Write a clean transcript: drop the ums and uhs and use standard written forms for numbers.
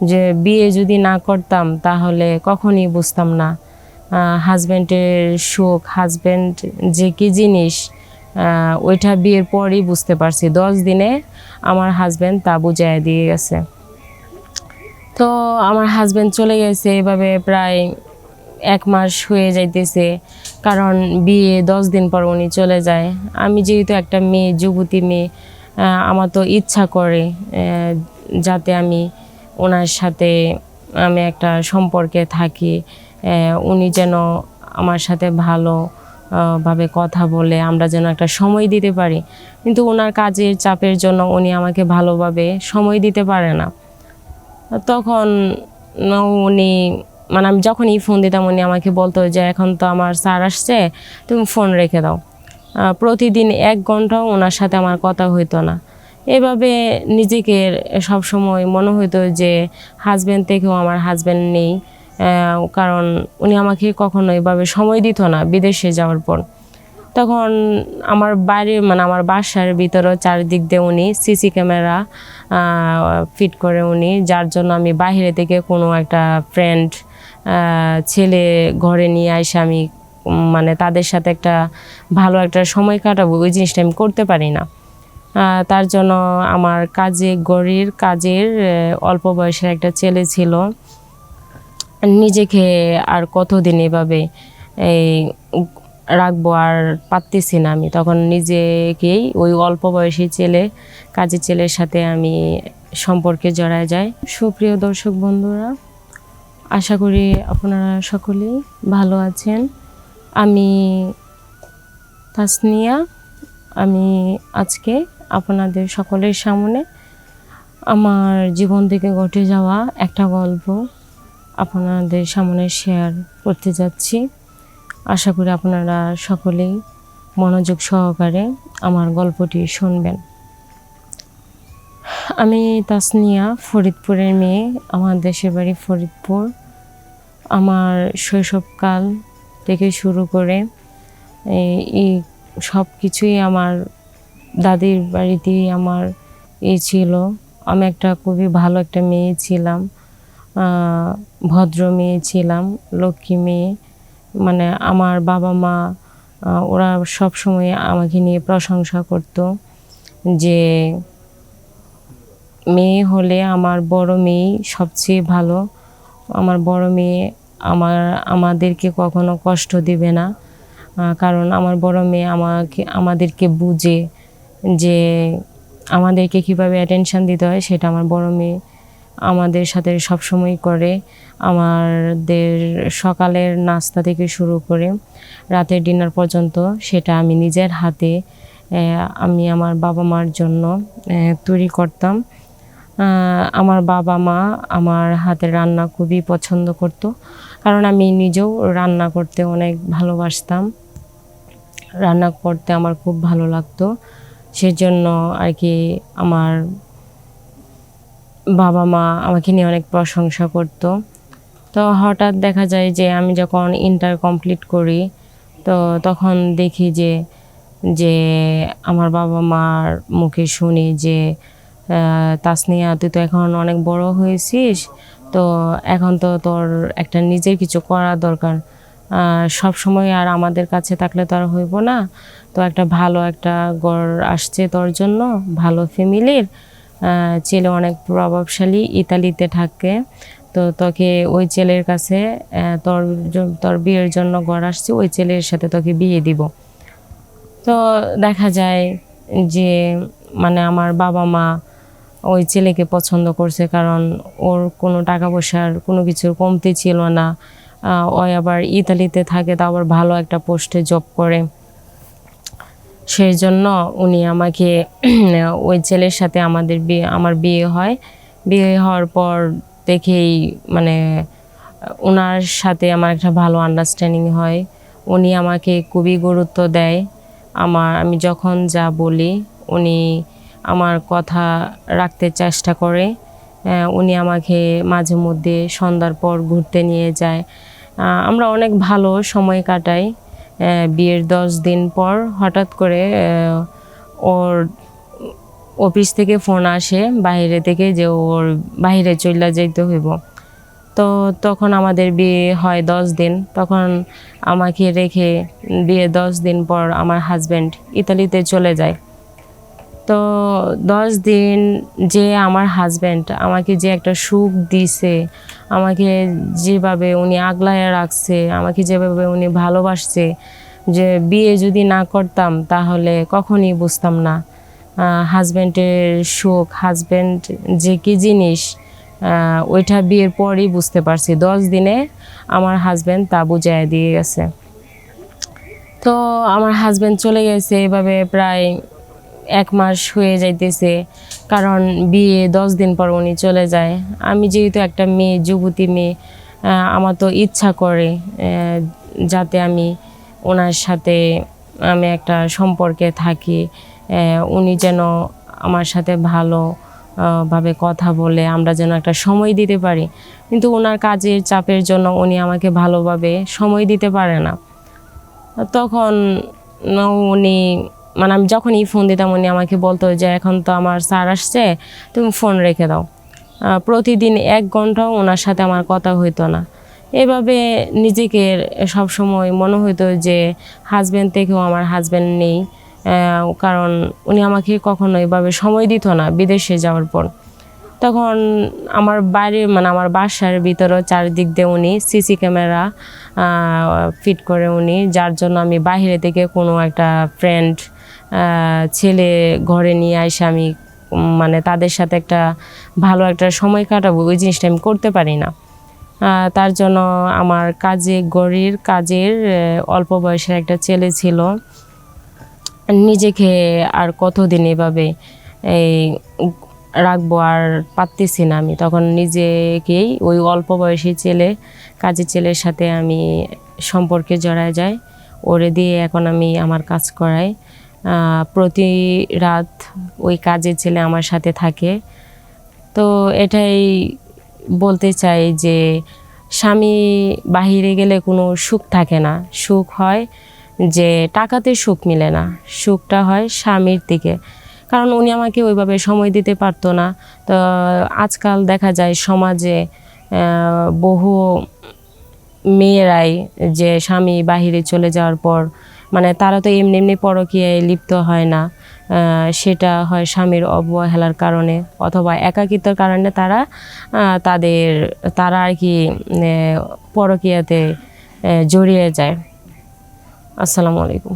যে বিয়ে যদি না করতাম তাহলে কখনই বুঝতাম না হাজব্যান্ডের সুখ, হাজব্যান্ড যে কি জিনিস ওইটা বিয়ের পরই বুঝতে পারছি। 10 দিনে আমার হাজব্যান্ড তা বুঝাইয়া দিয়ে গেছে। তো আমার হাজব্যান্ড চলে গেছে এভাবে প্রায় 1 মাস হয়ে যাইতেছে, কারণ বিয়ে 10 দিন পর উনি চলে যায়। আমি যেহেতু একটা মেয়ে, যুবতী মেয়ে, আমার তো ইচ্ছা করে যাতে আমি ওনার সাথে আমি একটা সম্পর্কে থাকি, উনি যেন আমার সাথে ভালো ভাবে কথা বলে, আমরা যেন একটা সময় দিতে পারি। কিন্তু ওনার কাজের চাপের জন্য উনি আমাকে ভালোভাবে সময় দিতে পারে না। তখন উনি মানে আমি যখনই ফোন দিতাম উনি আমাকে বলতো যে এখন তো আমার স্যার আসছে, তুমি ফোন রেখে দাও। প্রতিদিন 1 ঘন্টাও ওনার সাথে আমার কথা হইতো না। এভাবে নিজেকে সবসময় মনে হইতো যে হাজব্যান্ড থেকেও আমার হাজব্যান্ড নেই, কারণ উনি আমাকে কখনো এভাবে সময় দিত না বিদেশে যাওয়ার পর। তখন আমার বাইরে মানে আমার বাসার ভিতরেও চারিদিক দিয়ে উনি সিসি ক্যামেরা ফিট করে উনি, যার জন্য আমি বাইরে থেকে কোনো একটা ফ্রেন্ড ছেলে ঘরে নিয়ে এসে আমি মানে তাদের সাথে একটা ভালো একটা সময় কাটাবো, ওই জিনিসটা আমি করতে পারি না। তার জন্য আমার কাজের অল্প বয়সের একটা ছেলে ছিল। নিজেকে আর কতদিন এভাবে এই রাখবো, আর পারতেছি না আমি। তখন নিজেকেই ওই অল্প বয়সী কাজের ছেলের সাথে আমি সম্পর্কে জড়ায় যাই। সুপ্রিয় দর্শক বন্ধুরা, আশা করি আপনারা সকলেই ভালো আছেন। আমি তাসনিয়া, আমি আজকে আপনাদের সকলের সামনে আমার জীবন থেকে ঘটে যাওয়া একটা গল্প আপনাদের সামনে শেয়ার করতে যাচ্ছি। আশা করি আপনারা সকলেই মনোযোগ সহকারে আমার গল্পটি শুনবেন। আমি তাসনিয়া, ফরিদপুরের মেয়ে। আমার দেশের বাড়ি ফরিদপুর। আমার শৈশবকাল থেকে শুরু করে এই সব কিছুই আমার দাদির বাড়িতেই আমার ছিল। আমি একটা খুবই ভালো একটা মেয়ে ছিলাম, ভদ্র মেয়ে ছিলাম, লক্ষ্মী মেয়ে। মানে আমার বাবা মা ওরা সব সময় আমাকে নিয়ে প্রশংসা করতো যে মেয়ে হলে আমার বড় মেয়ে সবচেয়ে ভালো। আমার বড় মেয়ে আমাদেরকে কখনো কষ্ট দিবে না, কারণ আমার বড় মেয়ে আমাদেরকে বুঝে যে আমাদেরকে কীভাবে অ্যাটেনশন দিতে হয়, সেটা আমার বড় মেয়ে আমাদের সাথে সবসময় করে। আমাদের সকালের নাস্তা থেকে শুরু করে রাতের ডিনার পর্যন্ত সেটা আমি নিজের হাতে আমি আমার বাবা মার জন্য তৈরি করতাম। আমার বাবা মা আমার হাতের রান্না খুবই পছন্দ করত, কারণ আমি নিজেও রান্না করতে অনেক ভালোবাসতাম। রান্না করতে আমার খুব ভালো লাগতো, সেজন্য আর কি আমার বাবা মা আমাকে নিয়ে অনেক প্রশংসা করত। তো হঠাৎ দেখা যায় যে আমি যখন ইন্টার কমপ্লিট করি, তো তখন দেখি যে আমার বাবা মার মুখে শুনি যে তাসনিয়া, তুই তো এখন অনেক বড় হয়েছিস, তো এখন তো তোর একটা নিজের কিছু করা দরকার। সব সময় আর আমাদের কাছে থাকলে তো আর হইব না, তো একটা ভালো একটা ঘর আসছে তোর জন্য, ভালো ফ্যামিলির ছেলে, অনেক প্রভাবশালী, ইতালিতে থাকে। তো তোকে ওই ছেলের কাছে তোর বিয়ের জন্য ঘর আসছে, ওই ছেলের সাথে তোকে বিয়ে দিব। তো দেখা যায় যে মানে আমার বাবা মা ওই ছেলেকে পছন্দ করছে, কারণ ওর কোনো টাকা পয়সার কোনো কিছুর কমতি ছিল না। ও আবার ইতালিতে থাকে, তা আবার ভালো একটা পোস্টে জব করে। সেই জন্য উনি আমাকে ওই ছেলের সাথে আমার বিয়ে হয়। বিয়ে হওয়ার পর দেখেই মানে ওনার সাথে আমার একটা ভালো আন্ডারস্ট্যান্ডিং হয়। উনি আমাকে খুবই গুরুত্ব দেয়। আমি যখন যা বলি উনি আমার কথা রাখতে চেষ্টা করে। উনি আমাকে মাঝে মধ্যে সন্ধ্যার পর ঘুরতে নিয়ে যায়। আমরা অনেক ভালো সময় কাটাই। বিয়ের 10 দিন পর হঠাৎ করে ওর অফিস থেকে ফোন আসে বাইরে থেকে যে ওর বাইরে চলে যাইতে হইব। তো তখন আমাদের বিয়ে হয় 10 দিন। তখন আমাকে রেখে বিয়ে 10 দিন পর আমার হাজব্যান্ড ইতালিতে চলে যায়। তো 10 দিন যে আমার হাজব্যান্ড আমাকে যে একটা সুখ দিছে, আমাকে যেভাবে উনি আগলায় রাখছে, আমাকে যেভাবে উনি ভালোবাসছে, যে বিয়ে যদি না করতাম তাহলে কখনই বুঝতাম না হাজব্যান্ডের সুখ, হাজব্যান্ড যে কী জিনিস ওইটা বিয়ের পরই বুঝতে পারছি। 10 দিনে আমার হাজব্যান্ড তা বুঝাইয়া দিয়ে গেছে। তো আমার হাজব্যান্ড চলে গেছে এভাবে প্রায় 1 মাস হয়ে যাইতেছে, কারণ বিয়ে 10 দিন পর উনি চলে যায়। আমি যেহেতু একটা মেয়ে, যুবতী মেয়ে, আমার তো ইচ্ছা করে যাতে আমি ওনার সাথে আমি একটা সম্পর্কে থাকি, উনি যেন আমার সাথে ভালো ভাবে কথা বলে, আমরা যেন একটা সময় দিতে পারি। কিন্তু ওনার কাজের চাপের জন্য উনি আমাকে ভালোভাবে সময় দিতে পারে না। তখন উনি মানে আমি যখনই ফোন দিতাম উনি আমাকে বলতো যে এখন তো আমার স্যার আসছে, তুমি ফোন রেখে দাও। প্রতিদিন 1 ঘন্টাও ওনার সাথে আমার কথা হইতো না। এভাবে নিজেকে সবসময় মনে হইতো যে হাজব্যান্ড থেকেও আমার হাজব্যান্ড নেই, কারণ উনি আমাকে কখনো এভাবে সময় দিত না বিদেশে যাওয়ার পর। তখন আমার বাইরে মানে আমার বাসার ভিতরেও চারিদিক দিয়ে উনি সিসি ক্যামেরা ফিট করে উনি, যার জন্য আমি বাইরে থেকে কোনো একটা ফ্রেন্ড ছেলে ঘরে নিয়ে আসে আমি মানে তাদের সাথে একটা ভালো একটা সময় কাটাবো, ওই জিনিসটা আমি করতে পারি না। তার জন্য আমার কাজের অল্প বয়সের একটা ছেলে ছিল। নিজেকে আর কতদিন এভাবে এই রাখবো, আর পারতেছি না আমি। তখন নিজেকেই ওই অল্প বয়সী কাজের ছেলের সাথে আমি সম্পর্কে জড়ায় যাই। ওরে দিয়ে এখন আমি আমার কাজ করাই। প্রতি রাত ওই কাজের ছেলে আমার সাথে থাকে। তো এটাই বলতে চাই যে স্বামী বাহিরে গেলে কোনো সুখ থাকে না। সুখ হয় যে টাকাতে সুখ মিলে না, সুখটা হয় স্বামীর দিকে, কারণ উনি আমাকে ওইভাবে সময় দিতে পারতো না। তো আজকাল দেখা যায় সমাজে বহু মেয়েরাই যে স্বামী বাহিরে চলে যাওয়ার পর মানে তারা তো এমনি এমনি পরকীয়ায় লিপ্ত হয় না, সেটা হয় স্বামীর অবহেলার কারণে অথবা একাকিত্বের কারণে তারা আর কি পরকীয়াতে জড়িয়ে যায়। আসসালামু আলাইকুম।